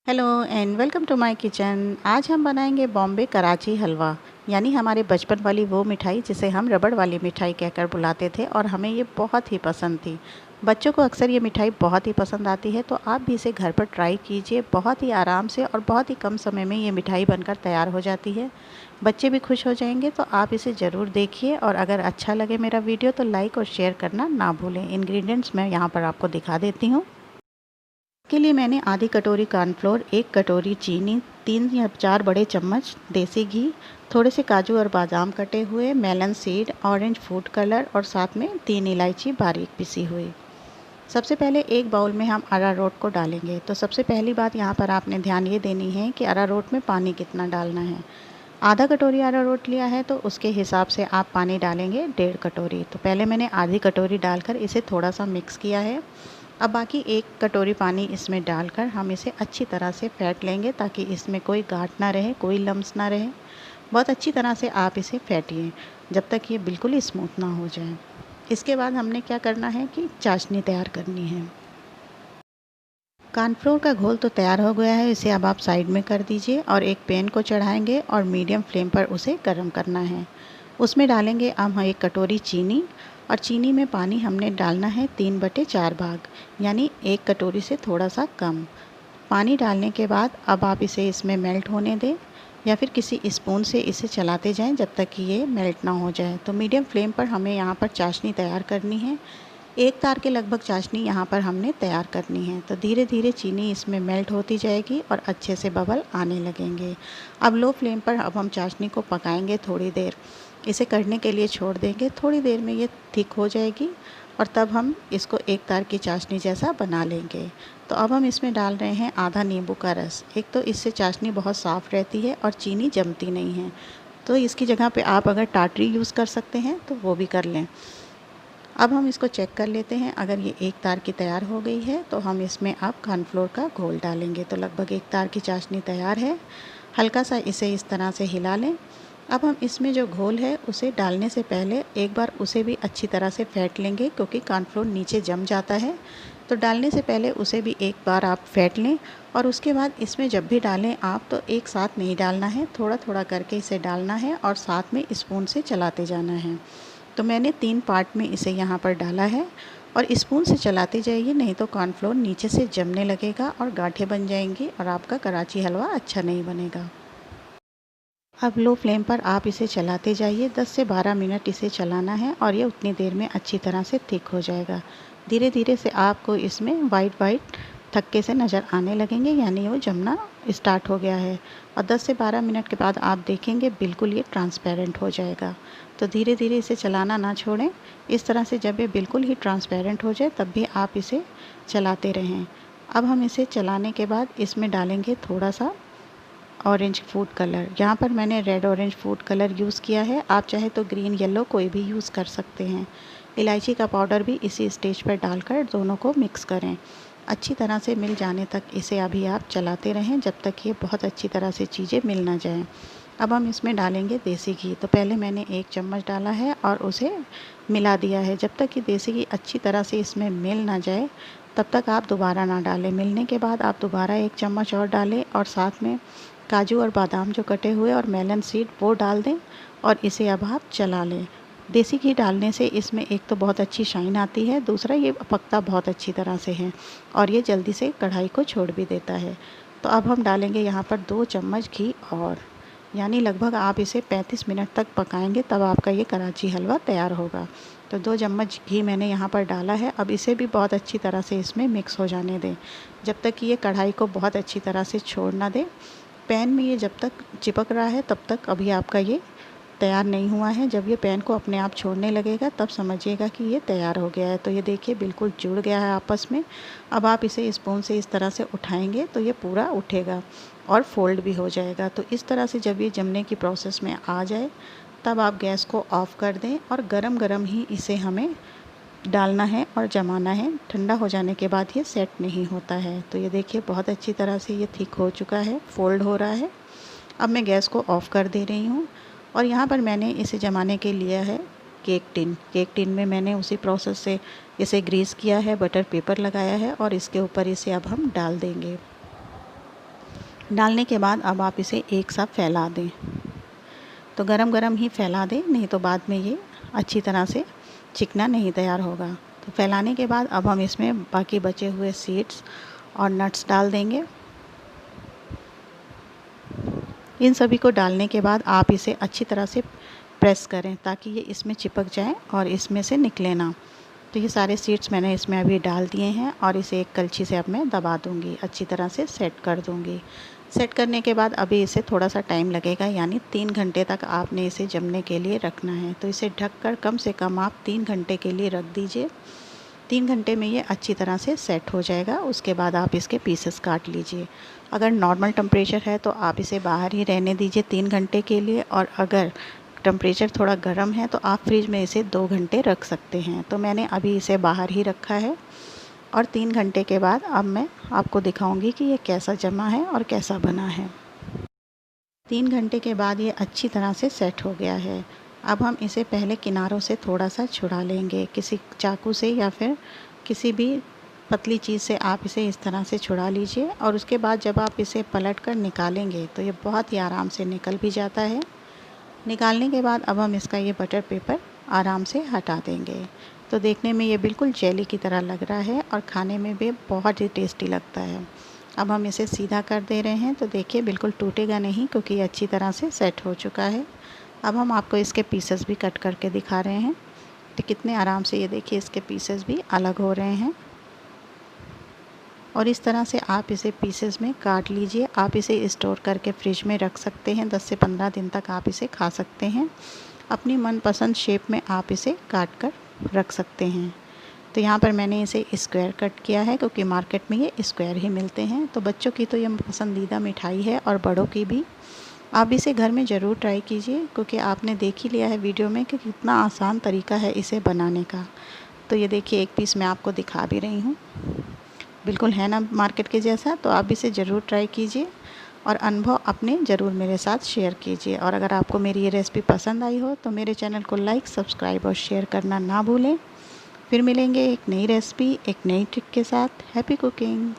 Hello and welcome to my kitchen. आज हम बनाएंगे बॉम्बे कराची हलवा, यानी हमारे बचपन वाली वो मिठाई जिसे हम रबड़ वाली मिठाई कहकर बुलाते थे और हमें ये बहुत ही पसंद थी। बच्चों को अक्सर ये मिठाई बहुत ही पसंद आती है, तो आप भी इसे घर पर ट्राई कीजिए। बहुत ही आराम से और बहुत ही कम समय में ये मिठाई बनकर तैयार हो जाती है। बच्चे भी खुश हो जाएंगे, तो आप इसे ज़रूर देखिए और अगर अच्छा लगे मेरा वीडियो तो लाइक और शेयर करना ना भूलें। इंग्रेडिएंट्स मैं यहाँ पर आपको दिखा देती हूँ। के लिए मैंने आधी कटोरी कॉर्नफ्लोर, 1 कटोरी चीनी, 3 या 4 बड़े चम्मच देसी घी, थोड़े से काजू और बादाम कटे हुए, melon seed, orange food colour और साथ में 3 इलायची बारीक पिसी हुई। सबसे पहले एक बाउल में हम अरारोट को डालेंगे। तो सबसे पहली बात यहाँ पर आपने ध्यान ये देनी है कि अरारोट में पानी कितना डालना है। आधा कटोरी अरारोट लिया है तो उसके हिसाब से आप पानी डालेंगे 1.5 कटोरी। तो पहले मैंने आधी कटोरी डालकर इसे थोड़ा सा मिक्स किया है। अब बाकी 1 कटोरी पानी इसमें डालकर हम इसे अच्छी तरह से फेंट लेंगे, ताकि इसमें कोई गांठ ना रहे, कोई लम्स ना रहे। बहुत अच्छी तरह से आप इसे फेंटिए जब तक ये बिल्कुल ही स्मूथ ना हो जाए। इसके बाद हमने क्या करना है कि चाशनी तैयार करनी है। कॉर्नफ्लोर का घोल तो तैयार हो गया है, इसे अब आप साइड में कर दीजिए और एक पैन को चढ़ाएंगे और मीडियम फ्लेम पर उसे गर्म करना है। उसमें डालेंगे अब हम 1 कटोरी चीनी और चीनी में पानी हमने डालना है 3/4 भाग, यानी 1 कटोरी से थोड़ा सा कम। पानी डालने के बाद अब आप इसे इसमें मेल्ट होने दें या फिर किसी स्पून से इसे चलाते जाएं जब तक कि ये मेल्ट ना हो जाए। तो मीडियम फ्लेम पर हमें यहाँ पर चाशनी तैयार करनी है। 1 तार के लगभग चाशनी यहाँ पर हमने तैयार करनी है। तो धीरे धीरे चीनी इसमें मेल्ट होती जाएगी और अच्छे से बबल आने लगेंगे। अब लो फ्लेम पर अब हम चाशनी को पकाएंगे थोड़ी देर। इसे कढ़ने के लिए छोड़ देंगे, थोड़ी देर में ये थिक हो जाएगी और तब हम इसको 1 तार की चाशनी जैसा बना लेंगे। तो अब हम इसमें डाल रहे हैं आधा नींबू का रस। एक तो इससे चाशनी बहुत साफ़ रहती है और चीनी जमती नहीं है। तो इसकी जगह पे आप अगर टाटरी यूज़ कर सकते हैं तो वो भी कर लें। अब हम इसको चेक कर लेते हैं। अगर ये 1 तार की तैयार हो गई है तो हम इसमें अब कॉर्नफ्लोर का घोल डालेंगे। तो लगभग 1 तार की चाशनी तैयार है। हल्का सा इसे इस तरह से हिला लें। अब हम इसमें जो घोल है उसे डालने से पहले एक बार उसे भी अच्छी तरह से फेंट लेंगे, क्योंकि कॉर्नफ्लोर नीचे जम जाता है। तो डालने से पहले उसे भी एक बार आप फेंट लें और उसके बाद इसमें जब भी डालें आप तो एक साथ नहीं डालना है, थोड़ा थोड़ा करके इसे डालना है और साथ में स्पून से चलाते जाना है। तो मैंने 3 पार्ट में इसे यहाँ पर डाला है और स्पून से चलाते जाइए, नहीं तो कॉर्नफ्लोर नीचे से जमने लगेगा और गांठें बन जाएंगी और आपका कराची हलवा अच्छा नहीं बनेगा। अब लो फ्लेम पर आप इसे चलाते जाइए, 10 से 12 मिनट इसे चलाना है और ये उतनी देर में अच्छी तरह से थिक हो जाएगा। धीरे धीरे से आपको इसमें वाइट वाइट थक्के से नज़र आने लगेंगे, यानी वो जमना स्टार्ट हो गया है। और 10 से 12 मिनट के बाद आप देखेंगे बिल्कुल ये ट्रांसपेरेंट हो जाएगा। तो धीरे धीरे इसे चलाना ना छोड़ें। इस तरह से जब ये बिल्कुल ही ट्रांसपेरेंट हो जाए तब भी आप इसे चलाते रहें। अब हम इसे चलाने के बाद इसमें डालेंगे थोड़ा सा ऑरेंज फूड कलर। यहाँ पर मैंने red orange food colour use किया है, आप चाहे तो ग्रीन येलो कोई भी यूज़ कर सकते हैं। इलायची का पाउडर भी इसी स्टेज पर डालकर दोनों को मिक्स करें। अच्छी तरह से मिल जाने तक इसे अभी आप चलाते रहें, जब तक ये बहुत अच्छी तरह से चीज़ें मिल ना जाएं। अब हम इसमें डालेंगे देसी घी। तो पहले मैंने 1 चम्मच डाला है और उसे मिला दिया है। जब तक कि देसी घी अच्छी तरह से इसमें मिल ना जाए तब तक आप दोबारा ना डालें। मिलने के बाद आप दोबारा 1 चम्मच और डालें और साथ में काजू और बादाम जो कटे हुए और मेलन सीड वो डाल दें और इसे अब आप चला लें। देसी घी डालने से इसमें एक तो बहुत अच्छी शाइन आती है, दूसरा ये पकता बहुत अच्छी तरह से है और ये जल्दी से कढ़ाई को छोड़ भी देता है। तो अब हम डालेंगे यहाँ पर 2 चम्मच घी और, यानी लगभग आप इसे 35 मिनट तक पकाएंगे, तब आपका ये कराची हलवा तैयार होगा। तो 2 चम्मच घी मैंने यहाँ पर डाला है। अब इसे भी बहुत अच्छी तरह से इसमें मिक्स हो जाने दें, जब तक कि ये कढ़ाई को बहुत अच्छी तरह से छोड़ ना दे। पैन में ये जब तक चिपक रहा है तब तक अभी आपका ये तैयार नहीं हुआ है। जब ये पैन को अपने आप छोड़ने लगेगा तब समझिएगा कि ये तैयार हो गया है। तो ये देखिए बिल्कुल जुड़ गया है आपस में। अब आप इसे स्पून से इस तरह से उठाएंगे तो ये पूरा उठेगा और फोल्ड भी हो जाएगा। तो इस तरह से जब ये जमने की प्रोसेस में आ जाए तब आप गैस को ऑफ़ कर दें और गरम गरम ही इसे हमें डालना है और जमाना है। ठंडा हो जाने के बाद ये सेट नहीं होता है। तो ये देखिए बहुत अच्छी तरह से ये थिक हो चुका है, फोल्ड हो रहा है। अब मैं गैस को ऑफ़ कर दे रही हूँ और यहाँ पर मैंने इसे जमाने के लिया है केक टिन। केक टिन में मैंने उसी प्रोसेस से इसे ग्रीस किया है, बटर पेपर लगाया है और इसके ऊपर इसे अब हम डाल देंगे। डालने के बाद अब आप इसे एक साथ फैला दें। तो गरम गरम ही फैला दें, नहीं तो बाद में ये अच्छी तरह से चिकना नहीं तैयार होगा। तो फैलाने के बाद अब हम इसमें बाकी बचे हुए सीड्स और नट्स डाल देंगे। इन सभी को डालने के बाद आप इसे अच्छी तरह से प्रेस करें ताकि ये इसमें चिपक जाए और इसमें से निकले ना। तो ये सारे सीड्स मैंने इसमें अभी डाल दिए हैं और इसे एक कलछी से अब मैं दबा दूंगी, अच्छी तरह से सेट कर दूंगी। सेट करने के बाद अभी इसे थोड़ा सा टाइम लगेगा, यानी 3 घंटे तक आपने इसे जमने के लिए रखना है। तो इसे ढककर कम से कम आप 3 घंटे के लिए रख दीजिए। 3 घंटे में ये अच्छी तरह से सेट हो जाएगा। उसके बाद आप इसके पीसेस काट लीजिए। अगर नॉर्मल टेम्परेचर है तो आप इसे बाहर ही रहने दीजिए 3 घंटे के लिए, और अगर टेम्परेचर थोड़ा गर्म है तो आप फ्रिज में इसे 2 घंटे रख सकते हैं। तो मैंने अभी इसे बाहर ही रखा है और 3 घंटे के बाद अब मैं आपको दिखाऊंगी कि ये कैसा जमा है और कैसा बना है। 3 घंटे के बाद ये अच्छी तरह से सेट हो गया है। अब हम इसे पहले किनारों से थोड़ा सा छुड़ा लेंगे, किसी चाकू से या फिर किसी भी पतली चीज़ से आप इसे इस तरह से छुड़ा लीजिए। और उसके बाद जब आप इसे पलट कर निकालेंगे तो ये बहुत ही आराम से निकल भी जाता है। निकालने के बाद अब हम इसका ये बटर पेपर आराम से हटा देंगे। तो देखने में ये बिल्कुल जेली की तरह लग रहा है और खाने में भी बहुत ही टेस्टी लगता है। अब हम इसे सीधा कर दे रहे हैं, तो देखिए बिल्कुल टूटेगा नहीं क्योंकि ये अच्छी तरह से सेट हो चुका है। अब हम आपको इसके पीसेस भी कट करके दिखा रहे हैं। तो कितने आराम से ये देखिए इसके पीसेस भी अलग हो रहे हैं। और इस तरह से आप इसे पीसेस में काट लीजिए। आप इसे स्टोर करके फ्रिज में रख सकते हैं, 10 से 15 दिन तक आप इसे खा सकते हैं। अपनी मनपसंद शेप में आप इसे काट कर रख सकते हैं। तो यहाँ पर मैंने इसे स्क्वायर कट किया है क्योंकि मार्केट में ये स्क्वायर ही मिलते हैं। तो बच्चों की तो ये पसंदीदा मिठाई है और बड़ों की भी। आप इसे घर में ज़रूर ट्राई कीजिए क्योंकि आपने देख ही लिया है वीडियो में कि कितना आसान तरीका है इसे बनाने का। तो ये देखिए एक पीस मैं आपको दिखा भी रही हूँ, बिल्कुल है ना मार्केट के जैसा। तो आप इसे ज़रूर ट्राई कीजिए और अनुभव अपने ज़रूर मेरे साथ शेयर कीजिए। और अगर आपको मेरी ये रेसिपी पसंद आई हो तो मेरे चैनल को लाइक, सब्सक्राइब और शेयर करना ना भूलें। फिर मिलेंगे एक नई रेसिपी, एक नई ट्रिक के साथ। Happy cooking.